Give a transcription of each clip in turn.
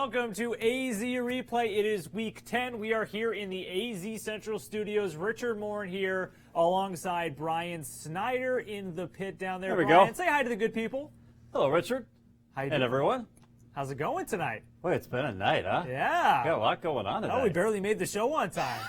welcome to AZ Replay. It is week 10. We are here in the AZ Central Studios. Richard Moore here alongside Brian Snyder in the pit down there. There we Brian, go. say hi to the good people. Hello, Richard. How you And doing? everyone. How's it going tonight? Boy, it's been a night, huh? Yeah. Got a lot going on tonight. Oh, we barely made the show on time.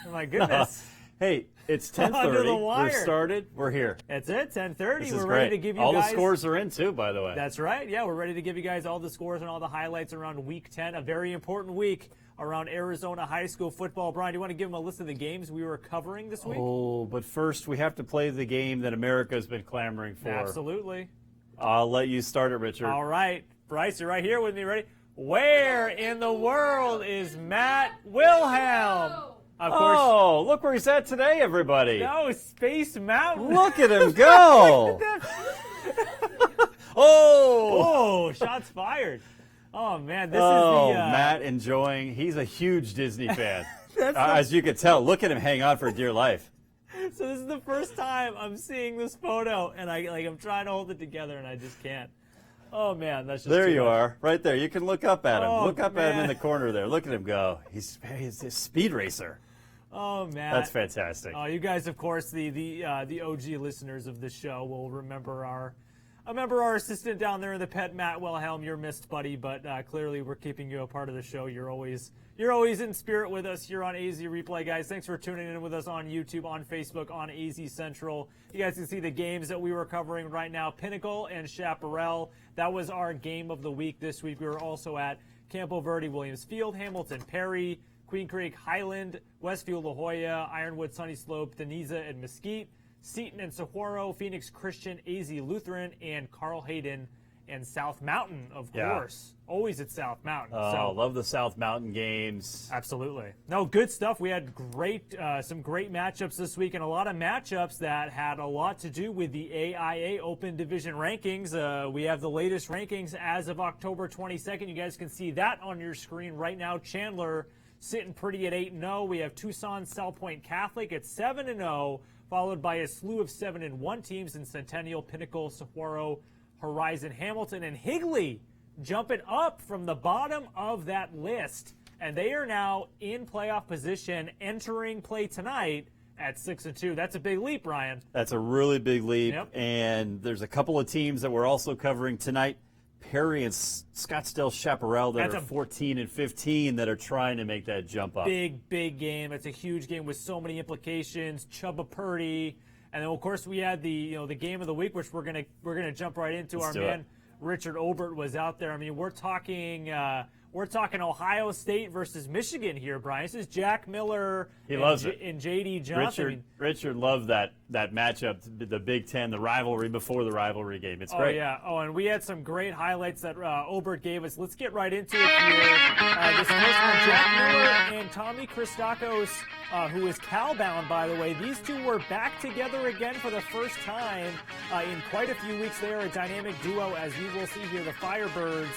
Oh, my goodness. Hey, it's Under 10:30. the wire. We're started. We're here. That's it, 10:30. This We're is ready great. to give you all guys... the scores are in, too, by the way. That's right. Yeah, we're ready to give you guys all the scores and all the highlights around week 10, a very important week around Arizona high school football. Brian, do you want to give them a list of the games we were covering this week? Oh, but first we have to play the game that America has been clamoring for. Absolutely. I'll let you start it, Richard. All right. Bryce, you're right here with me. Ready? Where in the world is Matt Wilhelm? Of course. Oh, look where he's at today, everybody. No, Space Mountain. Look at him go. Oh, shots fired. Oh, man. This is the... Matt enjoying. He's a huge Disney fan. That's As you can tell, look at him hang on for dear life. So this is the first time I'm seeing this photo, and I'm trying to hold it together, and I just can't. Oh, man. That's just There too you much. are, right there. You can look up at him. Oh, Look up at him in man. the corner there. Look at him go. He's a speed racer. Oh, man. That's fantastic. You guys, of course, the OG listeners of this show will remember our assistant down there in the pet, Matt Wilhelm, your missed buddy, but clearly we're keeping you a part of the show. You're always in spirit with us here on AZ Replay, guys. Thanks for tuning in with us on YouTube, on Facebook, on AZ Central. You guys can see the games that we were covering right now. Pinnacle and Chaparral. That was our game of the week this week. We were also at Campo Verde, Williams Field, Hamilton, Perry, Queen Creek, Highland, Westfield, La Jolla, Ironwood, Sunny Slope, Deniza, and Mesquite, Seton and Saguaro, Phoenix Christian, AZ Lutheran, and Carl Hayden and South Mountain, of course. Always at South Mountain. Oh, love the South Mountain games. Absolutely. No, good stuff. We had some great matchups this week, and a lot of matchups that had a lot to do with the AIA Open Division rankings. We have the latest rankings as of October 22nd. You guys can see that on your screen right now. Chandler sitting pretty at 8-0. We have Tucson South Point Catholic at 7-0, followed by a slew of 7-1 teams in Centennial, Pinnacle, Saguaro, Horizon, Hamilton, and Higley jumping up from the bottom of that list. And they are now in playoff position, entering play tonight at 6-2. That's a big leap, Ryan. That's a really big leap. Yep. And there's a couple of teams that we're also covering tonight. Perry and Scottsdale Chaparral that That's are 14 and 15 that are trying to make that jump up. Big game. It's a huge game with so many implications. Chubba Purdy, and then of course we had the game of the week, which we're gonna jump right into. Let's Our do man it. Richard Obert was out there. I mean, we're talking Ohio State versus Michigan here, Brian. This is Jack Miller He loves it. and JD Johnson. Richard loved that matchup, the Big Ten, the rivalry before the rivalry game. It's Oh, great. yeah. Oh, and we had some great highlights that Obert gave us. Let's get right into it here. This first one, Jack Miller and Tommy Christakos, who is Cal-bound, by the way. These two were back together again for the first time in quite a few weeks. They are a dynamic duo, as you will see here, the Firebirds.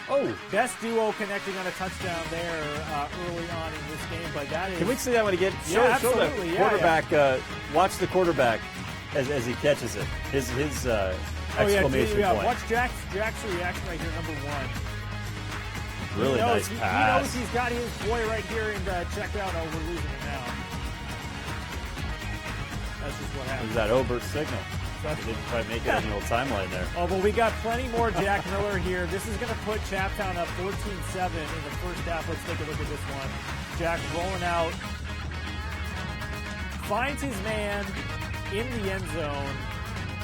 Oh, best duo connecting on a touchdown there early on in this game, but that is... Can we see that one again? Show absolutely. the Yeah, quarterback. Watch the quarterback as he catches it. His exclamation point. Watch Jack's reaction right here, number one. Really nice He pass. knows he's got his boy right here and checked out. Oh, we're losing it now. That's just what happened. There's that Obert signal. He didn't quite make it on the old timeline there. Oh, but we got plenty more Jack Miller here. This is going to put Chaptown up 14-7 in the first half. Let's take a look at this one. Jack rolling out. Finds his man in the end zone.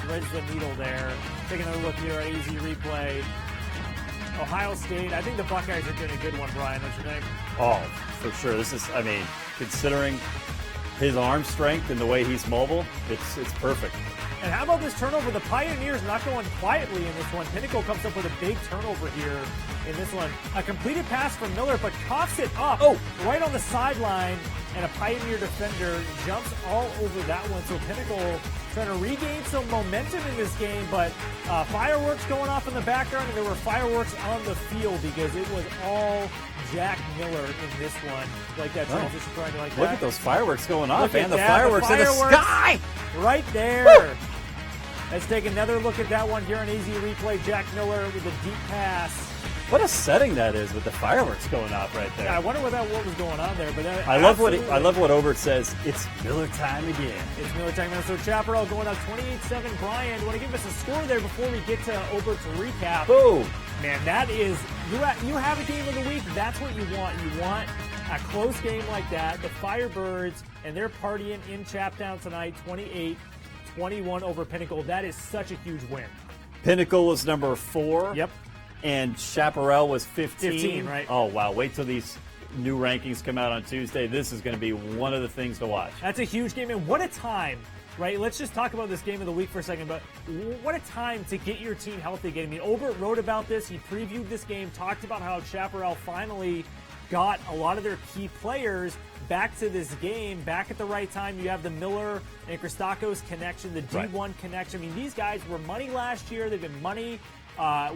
Threads the needle there. Taking another look here at AZ Replay. Ohio State. I think the Buckeyes are doing a good one, Brian. Don't you think? Oh, for sure. This is, considering his arm strength and the way he's mobile, it's perfect. And how about this turnover? The Pioneers not going quietly in this one. Pinnacle comes up with a big turnover here in this one. A completed pass from Miller, but coughs it up right on the sideline, and a Pioneer defender jumps all over that one. So Pinnacle trying to regain some momentum in this game, but fireworks going off in the background, and there were fireworks on the field because it was all Jack Miller in this one. Like that transition trying to like that. Look at those fireworks going off, Look at man. The that, fireworks in the sky! Right there. Woo! Let's take another look at that one here on AZ Replay. Jack Miller with a deep pass What a setting that is with the fireworks going off right there. Yeah, I wonder what was going on there. But I love what Obert says. It's Miller time again. It's Miller time. So Chaparral going up 28-7. Brian, want to give us a score there before we get to Obert's recap? Boom. Man, that is you have a game of the week. That's what you want. You want a close game like that. The Firebirds, and they're partying in Chaptown tonight, 28-21 over Pinnacle. That is such a huge win. Pinnacle was number 4. Yep. And Chaparral was 15. 15, right. Oh, wow. Wait till these new rankings come out on Tuesday. This is going to be one of the things to watch. That's a huge game. And what a time, right? Let's just talk about this game of the week for a second. But what a time to get your team healthy again. I mean, Obert wrote about this. He previewed this game, talked about how Chaparral finally got a lot of their key players back to this game, back at the right time. You have the Miller and Christakos connection, the D1 connection. I mean, these guys were money last year. They've been money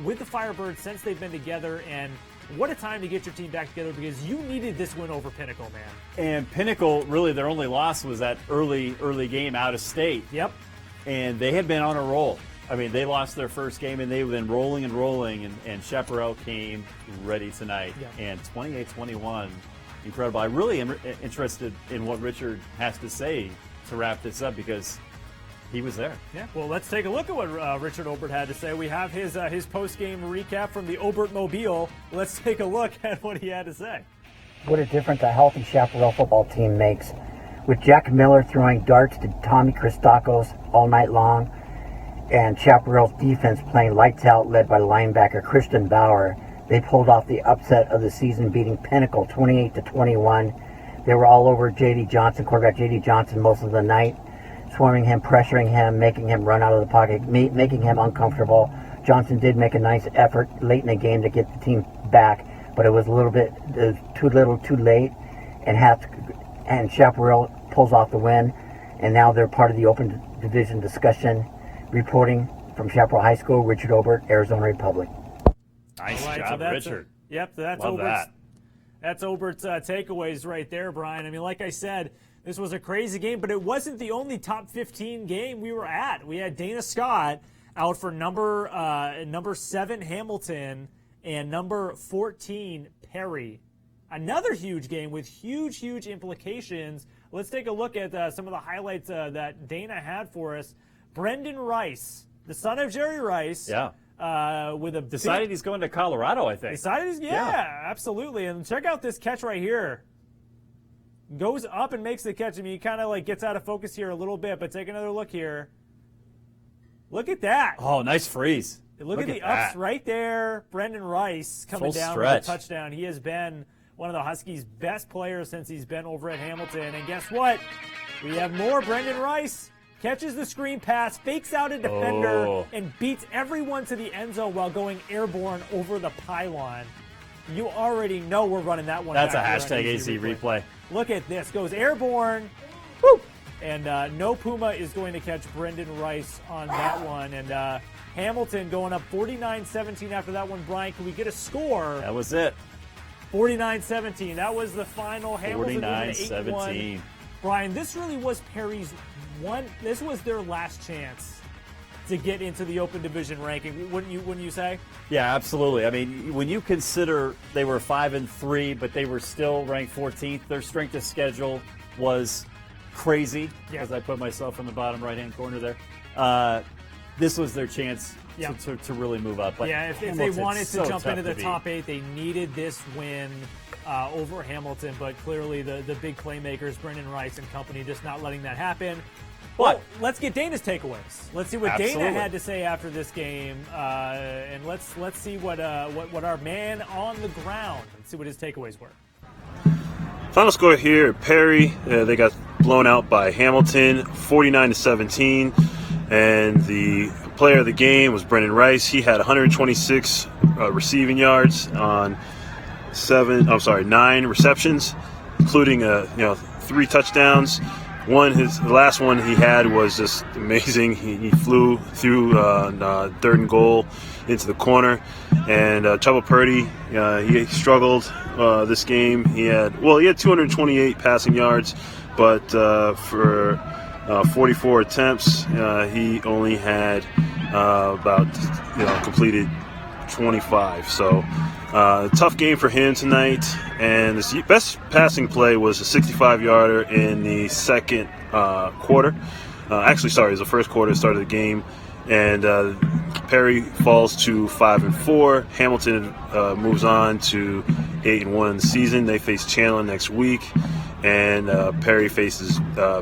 with the Firebirds since they've been together, and what a time to get your team back together because you needed this win over Pinnacle, man. And Pinnacle, really, their only loss was that early game out of state. Yep. And they had been on a roll. I mean, they lost their first game, and they've been rolling, and Chaparral came ready tonight. Yep. And 28-21, incredible. I really am interested in what Richard has to say to wrap this up because he was there. Yeah, well, let's take a look at what Richard Obert had to say. We have his post-game recap from the Obert Mobile. Let's take a look at what he had to say. What a difference a healthy Chaparral football team makes. With Jack Miller throwing darts to Tommy Christakos all night long, and Chaparral's defense playing lights out, led by linebacker Christian Bauer, they pulled off the upset of the season, beating Pinnacle 28-21. They were all over J.D. Johnson, quarterback J.D. Johnson, most of the night, swarming him, pressuring him, making him run out of the pocket, making him uncomfortable. Johnson did make a nice effort late in the game to get the team back, but it was a little bit too little, too late, and Chaparral pulls off the win, and now they're part of the Open Division discussion. Reporting from Chaparral High School, Richard Obert, Arizona Republic. Nice All right, job, so Richard. That's Love Obert's, that. That's Obert's takeaways right there, Brian. I mean, like I said, this was a crazy game, but it wasn't the only top 15 game we were at. We had Dana Scott out for number 7 Hamilton and number 14 Perry. Another huge game with huge with Let's take a look at some of the highlights that Dana had for us. Brendan Rice, the son of Jerry Rice. Yeah. With a Decided he's going to Colorado, I think. Yeah, absolutely. And check out this catch right here. Goes up and makes the catch. I mean, he kind of like gets out of focus here a little bit, but take another look here. Look at that. Oh, nice freeze. Look at the ups right there. Brendan Rice coming down with a touchdown. He has been one of the Huskies' best players since he's been over at Hamilton. And guess what? We have more Brendan Rice. Catches the screen pass, fakes out a defender, and beats everyone to the end zone while going airborne over the pylon. You already know we're running that one. That's a back hashtag AC replay. Look at this. Goes airborne. Woo! And no Puma is going to catch Brendan Rice on that one. And Hamilton going up 49-17 after that one. Brian, can we get a score? That was it. 49-17. That was the final. Hamilton 49-17. Brian, this really was Perry's one. This was their last chance to get into the Open Division ranking. Wouldn't you say? Yeah, absolutely. I mean, when you consider they were 5-3, but they were still ranked 14th, their strength of schedule was crazy. Yeah. As I put myself in the bottom right-hand corner there. This was their chance to really move up. But yeah, if they wanted to jump into the top 8, they needed this win over Hamilton. But clearly the big playmakers, Brendan Rice and company, just not letting that happen. Well, let's get Dana's takeaways. Let's see what Dana had to say after this game, and let's see what our man on the ground. Let's see what his takeaways were. Final score here at Perry. They got blown out by Hamilton, 49-17, and the player of the game was Brendan Rice. He had 126 receiving yards on 9 receptions, including 3 touchdowns. The last one he had was just amazing. He flew through 3rd and goal into the corner, and Chubba Purdy, he struggled this game. He had 228 passing yards, but for 44 attempts, he only had completed 25. So Tough game for him tonight, and his best passing play was a 65-yarder in the second quarter. Actually, sorry, it was the first quarter, start of the game, and Perry falls to 5-4. Hamilton moves on to 8-1 in the season. They face Chandler next week, and Perry faces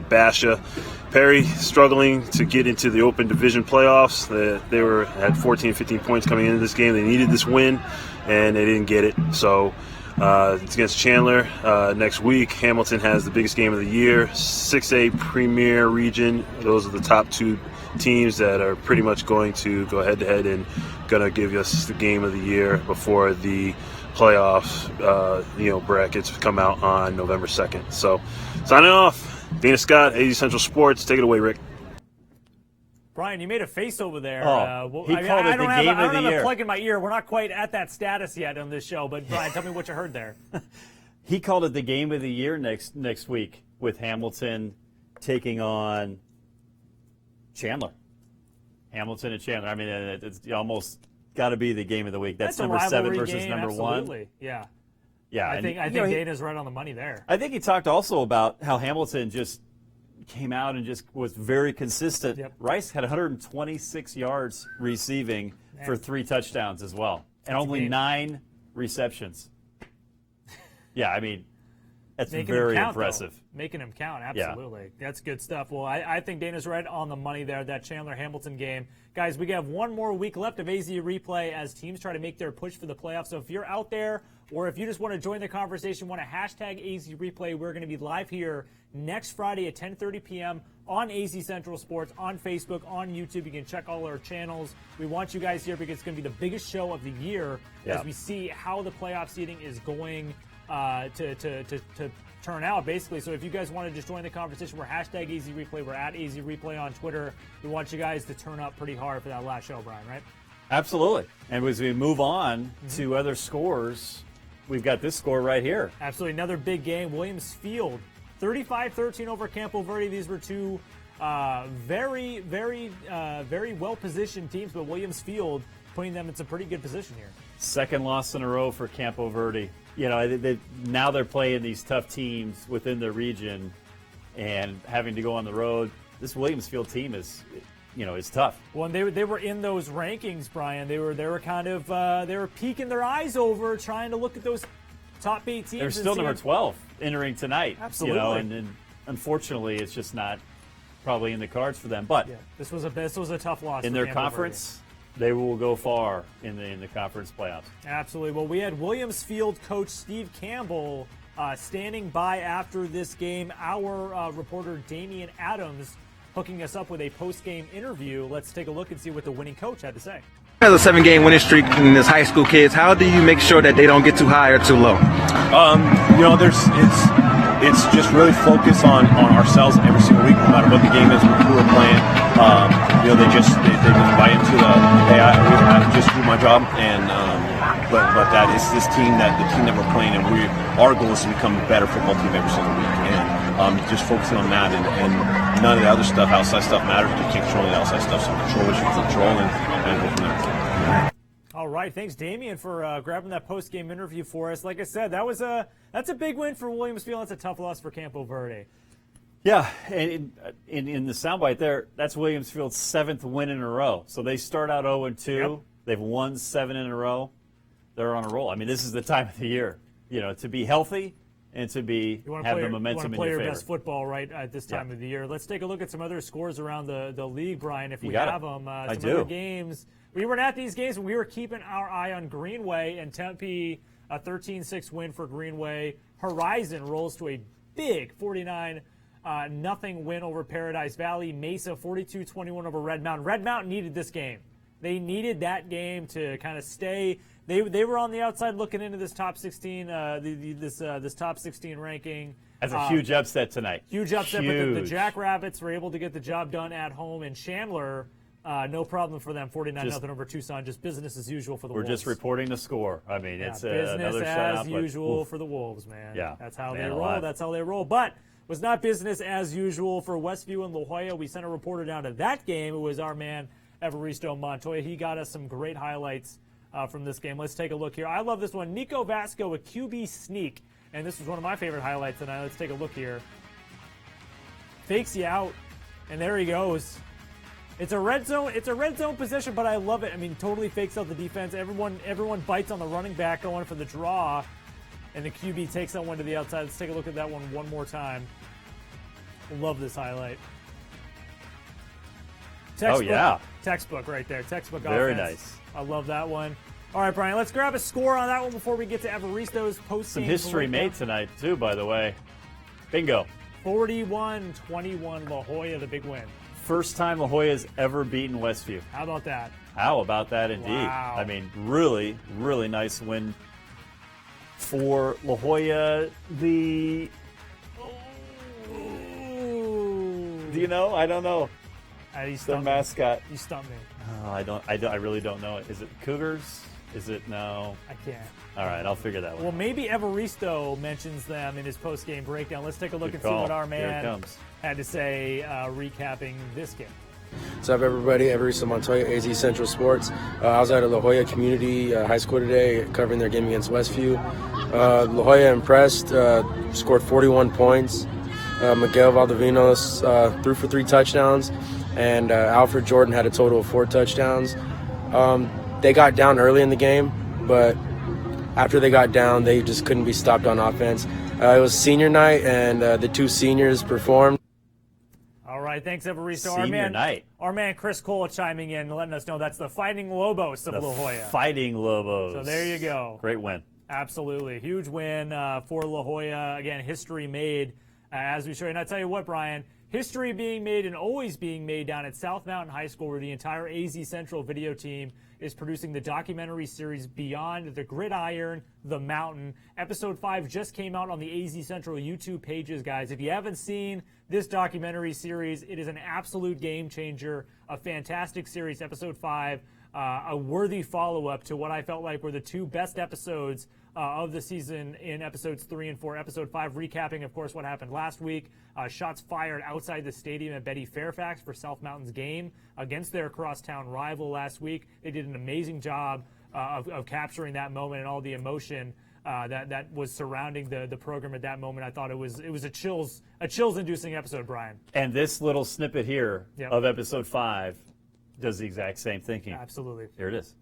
Basha. Perry struggling to get into the Open Division playoffs. They had 14, 15 points coming into this game. They needed this win, and they didn't get it. So it's against Chandler next week. Hamilton has the biggest game of the year, 6A Premier Region. Those are the top two teams that are pretty much going to go head-to-head and going to give us the game of the year before the playoffs, brackets come out on November 2nd. So signing off. Dana Scott, AZ Central Sports. Take it away, Rick. Brian, you made a face over there. He called it the game of the year. I don't have a plug in my ear. We're not quite at that status yet on this show, but Brian, tell me what you heard there. He called it the game of the year next week with Hamilton taking on Chandler. Hamilton and Chandler. I mean, it's almost got to be the game of the week. That's number 7 versus game, number absolutely. 1. Yeah. Yeah, I think Dana's right on the money there. I think he talked also about how Hamilton just came out and just was very consistent. Yep. Rice had 126 yards receiving for 3 touchdowns as well, and only 9 receptions. Yeah, I mean, that's very impressive. Making him count, absolutely. Yeah. That's good stuff. Well, I think Dana's right on the money there, that Chandler-Hamilton game. Guys, we have one more week left of AZ Replay as teams try to make their push for the playoffs. So if you're out there or if you just want to join the conversation, want to hashtag AZ Replay, we're going to be live here next Friday at 10:30 p.m. on AZ Central Sports, on Facebook, on YouTube. You can check all our channels. We want you guys here because it's going to be the biggest show of the year as we see how the playoff seeding is going to turn out, basically. So if you guys want to just join the conversation, we're hashtag AZ Replay. We're at AZ Replay on Twitter. We want you guys to turn up pretty hard for that last show, Brian, right? Absolutely. And as we move on to other scores, we've got this score right here. Absolutely. Another big game. Williams Field, 35-13 over Campo Verde. These were two very well-positioned teams, but Williams Field putting them in some pretty good position here. Second loss in a row for Campo Verde. You know, now they're playing these tough teams within the region and having to go on the road. This Williams Field team is tough. Well, and they were in those rankings, Brian. They were kind of they were peeking their eyes over, trying to look at those top 8 teams. They're still number 12 entering tonight. Absolutely. And unfortunately, it's just not probably in the cards for them. But this was a tough loss in for their Campo conference. Verde. They will go far in the conference playoffs. Absolutely. Well, we had Williams Field coach Steve Campbell standing by after this game. Our reporter Damian Adams hooking us up with a post-game interview. Let's take a look and see what the winning coach had to say. Has a 7-game winning streak in this high school kids. How do you make sure that they don't get too high or too low? It's just really focus on ourselves every single week, no matter what the game is, who we're playing. They just buy into hey, I just do my job, and but that is the team that we're playing, and our goal is to become a better football team every single week, and just focusing on that, and none of the other stuff, outside stuff matters. You can't control the outside stuff, so control what you can control, and go from there. All right, thanks, Damian, for grabbing that post-game interview for us. Like I said, that's a big win for Williams Field. That's a tough loss for Campo Verde. Yeah, and in the soundbite there, that's Williams Field's 7th win in a row. So they start out 0-2. Yep. They've won 7 in a row. They're on a roll. I mean, this is the time of the year, to be healthy and to have the momentum in your favor. You want to play your best football right at this time of the year. Let's take a look at some other scores around the league, Brian, if we have them. I some do. other games. We weren't at these games, but we were keeping our eye on Greenway and Tempe. A 13-6 win for Greenway. Horizon rolls to a big 49-0 win over Paradise Valley. Mesa 42-21 over Red Mountain. Red Mountain needed this game. They needed that game to kind of stay. They were on the outside looking into this top 16 this top 16 ranking. That's a huge upset tonight. Huge upset, but the Jackrabbits were able to get the job done at home, and Chandler, no problem for them, 49-0 over Tucson. Just business as usual for the Wolves. We're just reporting the score. I mean, it's business another as shutout, usual for the Wolves, man. Yeah, that's how they roll. That's how they roll. But it was not business as usual for Westview and La Jolla. We sent a reporter down to that game. It was our man Evaristo Montoya. He got us some great highlights from this game. Let's take a look here. I love this one. Nico Vasco, a QB sneak. And this was one of my favorite highlights tonight. Let's take a look here. Fakes you out, and there he goes. It's a red zone position, but I love it. I mean, totally fakes out the defense. Everyone bites on the running back going for the draw, and the QB takes that one to the outside. Let's take a look at that one more time. Love this highlight. Textbook, textbook right there. Textbook offense. Very nice. I love that one. All right, Brian, let's grab a score on that one before we get to Evaristo's post-game. Some history made tonight, too, by the way. Bingo. 41-21, La Jolla, the big win. First time La Jolla's ever beaten Westview. How about that? How about that, indeed? Wow. I mean, really, really nice win for La Jolla. Do you know? I don't know. The mascot. You stumped me. Oh, I really don't know it. Is it Cougars? Is it no? I can't. All right, I'll figure that one out. Well, maybe Evaristo mentions them in his post-game breakdown. Let's take a look Good and see call. what our Here it man comes. had to say recapping this game. What's up, everybody? Evaristo Montoya, AZ Central Sports. I was at a La Jolla Community High School today covering their game against Westview. La Jolla impressed, scored 41 points. Miguel Valdivinos threw for 3 touchdowns, and Alfred Jordan had a total of 4 touchdowns. They got down early in the game, but after they got down, they just couldn't be stopped on offense. It was senior night, and the 2 seniors performed. All right, thanks, Evaristo. Senior night. Our man Chris Cole chiming in, letting us know that's the Fighting Lobos of La Jolla. Fighting Lobos. So there you go. Great win. Absolutely. Huge win for La Jolla. Again, history made, as we show you. And I tell you what, Brian, history being made and always being made down at South Mountain High School, where the entire AZ Central video team is producing the documentary series Beyond the Gridiron, the Mountain. Episode 5 just came out on the AZ Central YouTube pages, guys. If you haven't seen this documentary series, it is an absolute game changer, a fantastic series. Episode 5, a worthy follow-up to what I felt like were the 2 best episodes of the season in episodes 3 and 4. Episode 5 recapping, of course, what happened last week. Shots fired outside the stadium at Betty Fairfax for South Mountain's game against their crosstown rival last week. They did an amazing job of capturing that moment and all the emotion that was surrounding the program at that moment. I thought it was a chills-inducing episode, Brian. And this little snippet here of episode 5 does the exact same thinking. Absolutely. Here it is.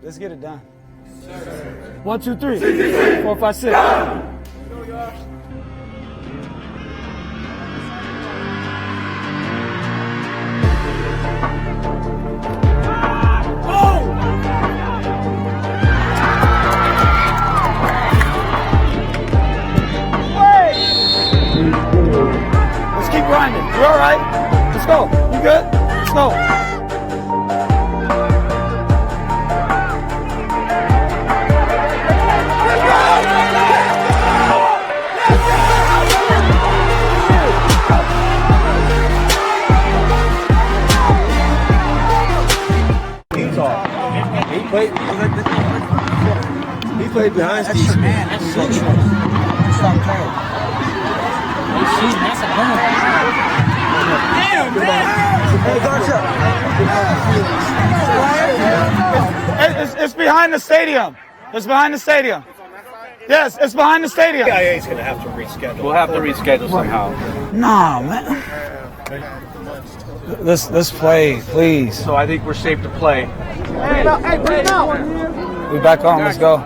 Let's get it done. 1, 2, 3, 4, 5, 6. Let's keep grinding. You're all right. Let's go. You good? Let's go. He played behind Steve Smith. That's central. That's not clear. It's behind the stadium. It's behind the stadium. Yes, it's behind the stadium. CIA is going to have to reschedule. We'll have to reschedule somehow. Nah, man. Let's play, please. So I think we're safe to play. We back on. Let's go.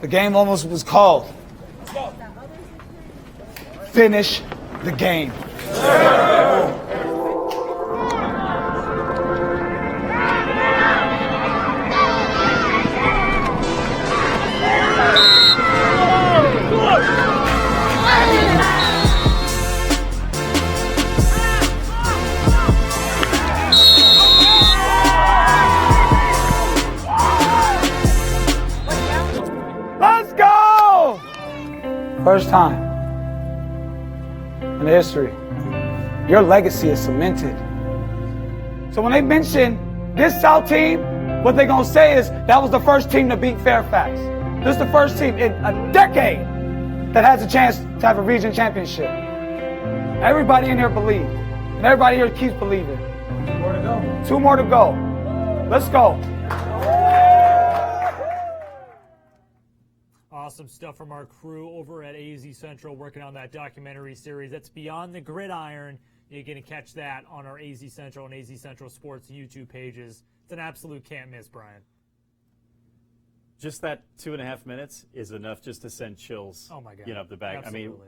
The game almost was called. Finish the game. Let's go! First time in history, your legacy is cemented. So when they mention this South team, what they're going to say is that was the first team to beat Fairfax. This is the first team in a decade that has a chance to have a region championship. Everybody in here believed. And everybody here keeps believing. 2 more to go. 2 more to go. Let's go. Awesome stuff from our crew over at AZ Central working on that documentary series. That's Beyond the Gridiron. You're going to catch that on our AZ Central and AZ Central Sports YouTube pages. It's an absolute can't miss, Brian. Just that 2.5 minutes is enough just to send chills. Oh my God! Up the back. Absolutely.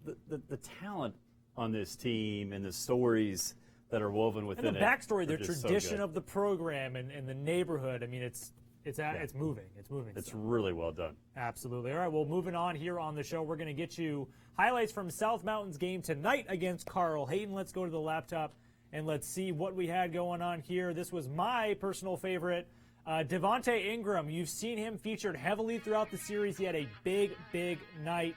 I mean, the talent on this team and the stories that are woven within and the it. backstory, the tradition so of the program and the neighborhood. I mean, it's moving. It's moving. It's really well done. Absolutely. All right, well, moving on here on the show, we're going to get you highlights from South Mountain's game tonight against Carl Hayden. Let's go to the laptop and let's see what we had going on here. This was my personal favorite. Devontae Ingram, you've seen him featured heavily throughout the series. He had a big, big night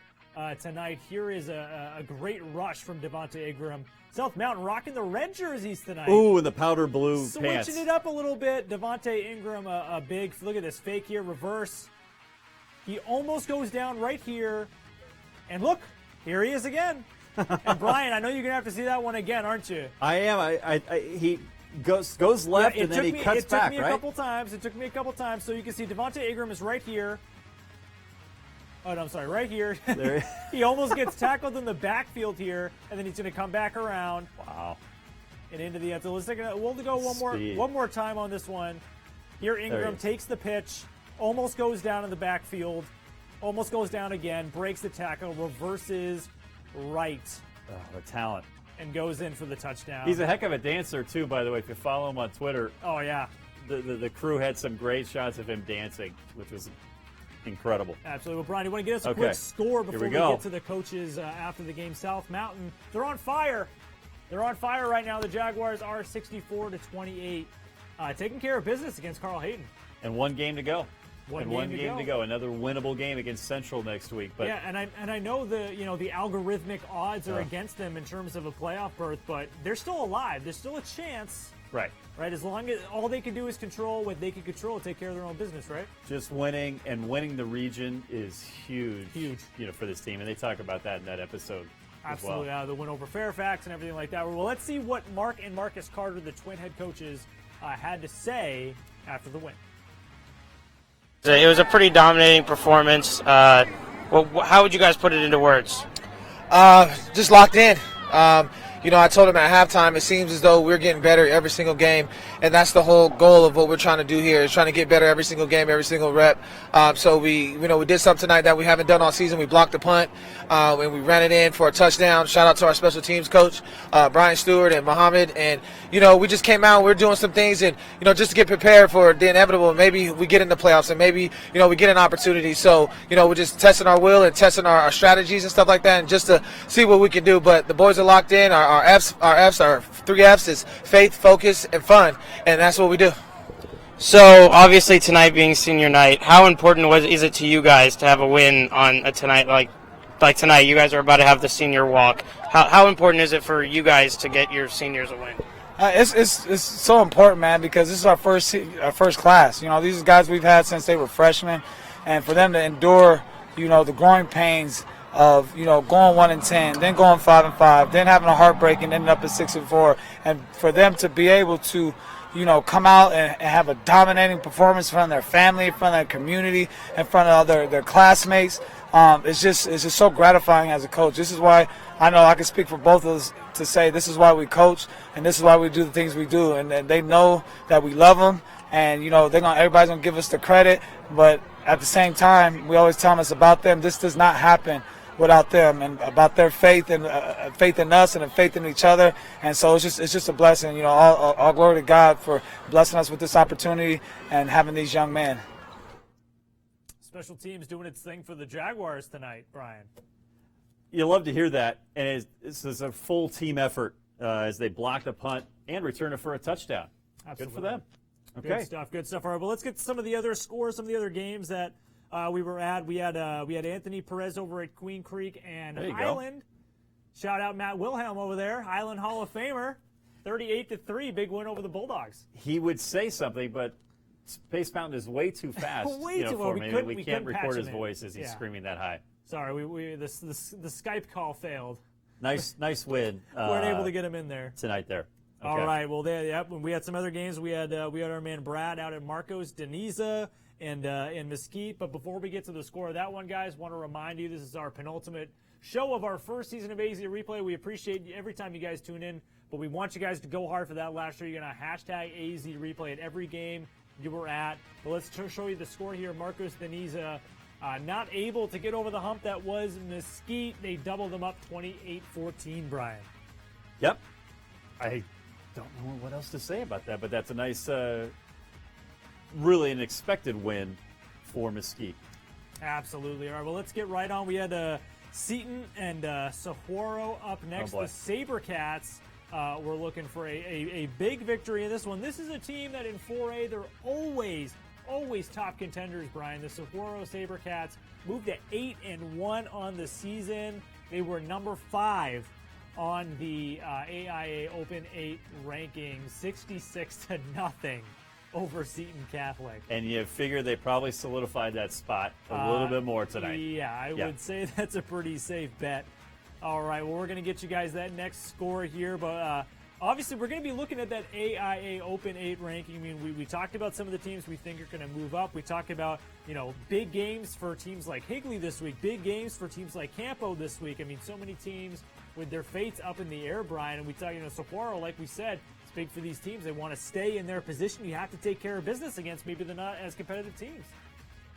tonight. Here is a great rush from Devontae Ingram. South Mountain rocking the red jerseys tonight. Ooh, and the powder blue pants. Switching it up a little bit. Devontae Ingram, a big, look at this fake here, reverse. He almost goes down right here. And look, here he is again. And Brian, I know you're going to have to see that one again, aren't you? I am. He goes left and then he cuts back, right? It took me a couple times. It took me a couple times. So you can see Devontae Ingram is right here. Oh, no, I'm sorry, right here. He almost gets tackled in the backfield here, and then he's going to come back around. Wow. And into the end. So we'll go one more time on this one. Here Ingram takes the pitch, almost goes down in the backfield, almost goes down again, breaks the tackle, reverses right. Oh, the talent. And goes in for the touchdown. He's a heck of a dancer, too, by the way. If you follow him on Twitter. Oh, yeah. The crew had some great shots of him dancing, which was incredible. Absolutely. Well, Brian, you want to get us a quick score before we get to the coaches after the game? South Mountain, they're on fire. They're on fire right now. The Jaguars are 64-28, taking care of business against Carl Hayden. And one game to go. One game to go. Another winnable game against Central next week. But yeah, and I know the algorithmic odds are against them in terms of a playoff berth, but they're still alive. There's still a chance. Right. As long as all they can do is control what they can control, take care of their own business, right? Just winning the region is huge. Huge. For this team, and they talk about that in that episode. Absolutely. As well. The win over Fairfax and everything like that. Well, let's see what Mark and Marcus Carter, the twin head coaches, had to say after the win. It was a pretty dominating performance. How would you guys put it into words? Just locked in. I told him at halftime, it seems as though we're getting better every single game, and that's the whole goal of what we're trying to do here, is trying to get better every single game, every single rep. So we did something tonight that we haven't done all season. We blocked the punt, and we ran it in for a touchdown. Shout out to our special teams coach, Brian Stewart and Muhammad. And, we just came out, we're doing some things, and, just to get prepared for the inevitable. Maybe we get in the playoffs, and maybe, we get an opportunity. So, we're just testing our will and testing our strategies and stuff like that, and just to see what we can do. But the boys are locked in. Our 3 F's is faith, focus, and fun, and that's what we do. So obviously tonight being senior night, how important is it to you guys to have a win on a tonight like tonight? You guys are about to have the senior walk. How important is it for you guys to get your seniors a win? It's so important, man, because this is our first class. These are guys we've had since they were freshmen, and for them to endure, the growing pains of going 1-10, then going 5-5, then having a heartbreak and ending up at 6-4, and for them to be able to come out and have a dominating performance in front of their family, in front of their community, in front of their classmates, it's just so gratifying as a coach. This is why I know I can speak for both of us to say this is why we coach and this is why we do the things we do, and they know that we love them, and everybody's gonna give us the credit, but at the same time we always tell them it's about them. This does not happen without them, and about their faith and faith in us and faith in each other. And so it's just a blessing. All glory to God for blessing us with this opportunity and having these young men. Special teams doing its thing for the Jaguars tonight, Brian. You love to hear that, and this is a full team effort as they block the punt and return it for a touchdown. Absolutely. Good for them. Okay. Good stuff. All right, well, let's get to some of the other scores, some of the other games that we were at. We had Anthony Perez over at Queen Creek and Highland. Shout out Matt Wilhelm over there, Highland Hall of Famer, 38-3, big win over the Bulldogs. He would say something, but Space Mountain is way too fast. For me. We can't record his voice as he's screaming that high. Sorry, the Skype call failed. Nice win. Weren't able to get him in there tonight there. Okay. All right. Well, we had some other games. We had our man Brad out at Marcos, Deniza, and in Mesquite. But before we get to the score of that one, guys, want to remind you this is our penultimate show of our first season of AZ Replay. We appreciate every time you guys tune in, but we want you guys to go hard for that last year. You're going to hashtag AZ Replay at every game you were at. But let's show you the score here. Marcos, Deniza, not able to get over the hump that was Mesquite. They doubled them up 28-14, Brian. Yep. I don't know what else to say about that, but that's a nice, really an expected win for Mesquite. Absolutely. All right, well, let's get right on. We had Seton and Saguaro up next. Oh, the SaberCats were looking for a big victory in this one. This is a team that in 4A, they're always top contenders, Brian. The Saguaro SaberCats moved to 8-1 on the season. They were number 5 on the AIA Open 8 ranking, 66-0 over Seton Catholic. And you figure they probably solidified that spot a little bit more tonight. Yeah, I would say that's a pretty safe bet. All right, well, we're going to get you guys that next score here, but obviously we're going to be looking at that AIA Open 8 ranking. I mean, we talked about some of the teams we think are going to move up. We talked about, big games for teams like Higley this week, big games for teams like Campo this week. I mean, so many teams with their fates up in the air, Brian. And we thought, Saguaro, like we said, it's big for these teams. They want to stay in their position. You have to take care of business against maybe the not as competitive teams.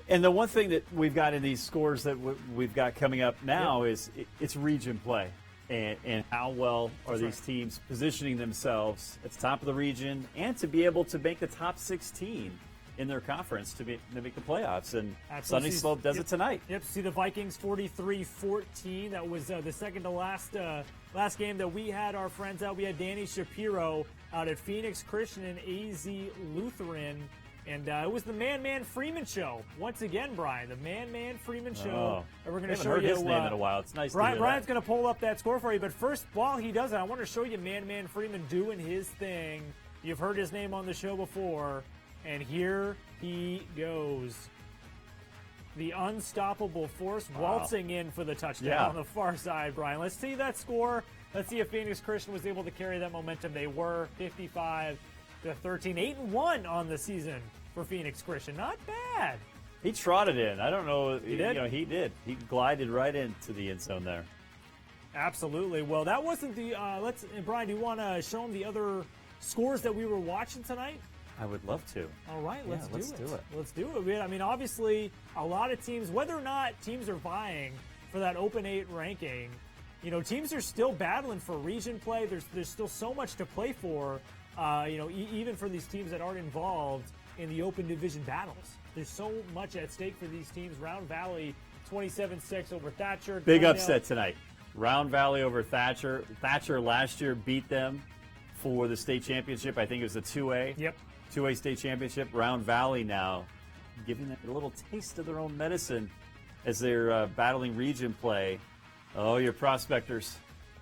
And the one thing that we've got in these scores that we've got coming up now is it's region play. And how well are these teams positioning themselves at the top of the region and to be able to make the top 16 in their conference to make the playoffs. And Sunny Slope does it tonight. Yep, see the Vikings 43-14. That was the second to last game that we had our friends out. We had Danny Shapiro out at Phoenix Christian and AZ Lutheran. And it was the Man Freeman show. Once again, Brian, the Man Freeman show. And we're going to show heard you his name in a while. It's nice to hear Brian's that. going to pull up that score for you. But first, while he does it, I want to show you Man Freeman doing his thing. You've heard his name on the show before. And here he goes. The unstoppable force waltzing in for the touchdown on the far side, Brian. Let's see that score. Let's see if Phoenix Christian was able to carry that momentum. They were 55-13, 8-1 on the season for Phoenix Christian. Not bad. He trotted in. I don't know. He did? He did. He glided right into the end zone there. Absolutely. Well, that wasn't the. Brian, do you want to show them the other scores that we were watching tonight? I would love to. All right, let's do it. Let's do it. I mean, obviously, a lot of teams, whether or not teams are vying for that Open 8 ranking, teams are still battling for region play. There's still so much to play for, even for these teams that aren't involved in the Open Division battles. There's so much at stake for these teams. Round Valley, 27-6 over Thatcher. Big Glendale. upset tonight. Round Valley over Thatcher. Thatcher last year beat them for the state championship. I think it was a 2A. Yep. 2A state championship. Round Valley now giving them a little taste of their own medicine as they're battling region play. Oh, your prospectors.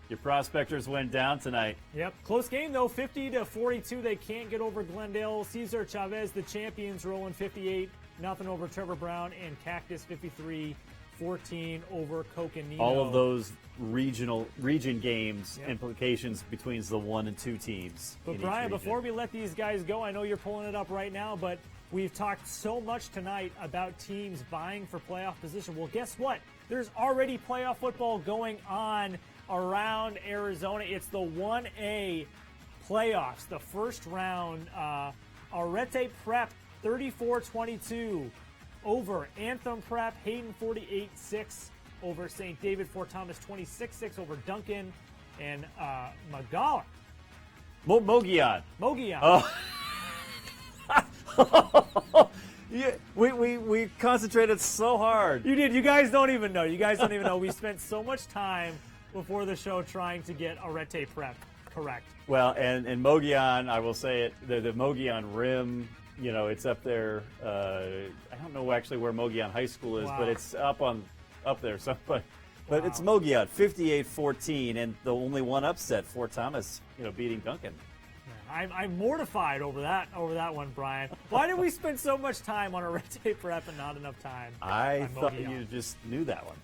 Your prospectors went down tonight. Yep. Close game, though, 50-42. They can't get over Glendale. Cesar Chavez, the champions, rolling 58-0 over Trevor Brown, and Cactus 53-14 over Coconino. All of those region games, implications between the 1 and 2 teams. But Brian, before we let these guys go, I know you're pulling it up right now, but we've talked so much tonight about teams vying for playoff position. Well, guess what? There's already playoff football going on around Arizona. It's the 1A playoffs, the first round. Arete Prep 34-22 over Anthem Prep. Hayden 48-6 over St. David. Fort Thomas 26-6 over Duncan. And Magala. Mogian. Oh. Yeah, we concentrated so hard. You did. You guys don't even know. We spent so much time before the show trying to get Arete Prep correct. Well, and Mogian, I will say it, the Mogian Rim, it's up there. I don't know actually where Mogian High School is, but it's up there. So, but it's Mogian, 58-14, and the only one upset, Fort Thomas, beating Duncan. I'm mortified over that one, Brian. Why did we spend so much time on Arete Prep and not enough time? I thought you just knew that one.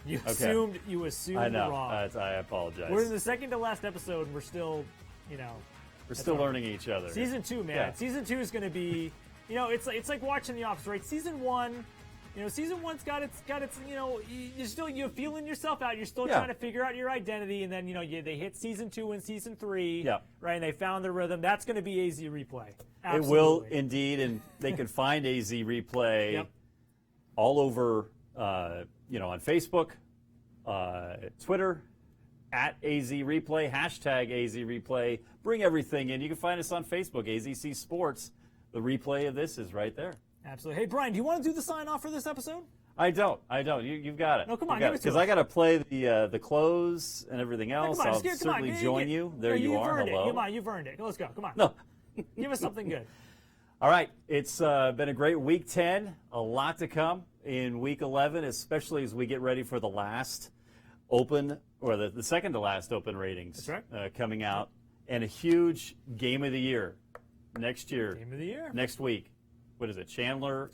You Okay. assumed. You assumed I know. wrong. I apologize. We're in the second to last episode, and we're still, We're still learning each other. Season 2, man. Yeah. Season 2 is going to be, it's like watching The Office, right? Season 1, season 1's got its, you're feeling yourself out. You're still Yeah. trying to figure out your identity, and then they hit season 2 and season 3, Yeah. right? And they found the rhythm. That's going to be AZ Replay. It will Absolutely. indeed, and they can find AZ Replay Yep. all over, on Facebook, Twitter, at AZ Replay, hashtag AZ Replay. Bring everything in. You can find us on Facebook, AZC Sports. The replay of this is right there. Absolutely. Hey, Brian, do you want to do the sign off for this episode? I don't. You've got it. No, come on, give it to Because us. I got to play the close and everything else. Come on, I'll just come on. certainly join you. There Yeah, you you've are. earned Hello. It. Come on, you've earned it. Let's go. Come on. No. Give us something good. All right. It's been a great week 10. A lot to come in week 11, especially as we get ready for the last open, or the second to last open ratings. That's right. Coming out. And a huge game of the year next year. Game of the year. Next week. What is it? Chandler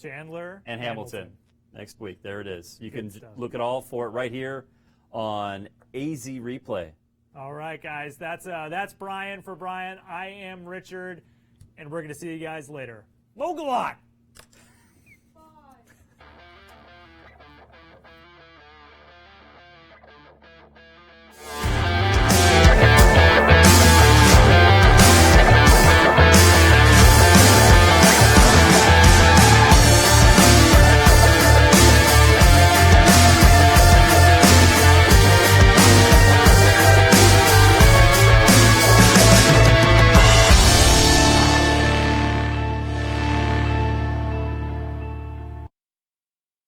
and Hamilton. Next week. There it is. You can stuff. look at all for it right here on AZ Replay. All right, guys. That's Brian for Brian. I am Richard, and we're going to see you guys later. Mogalot!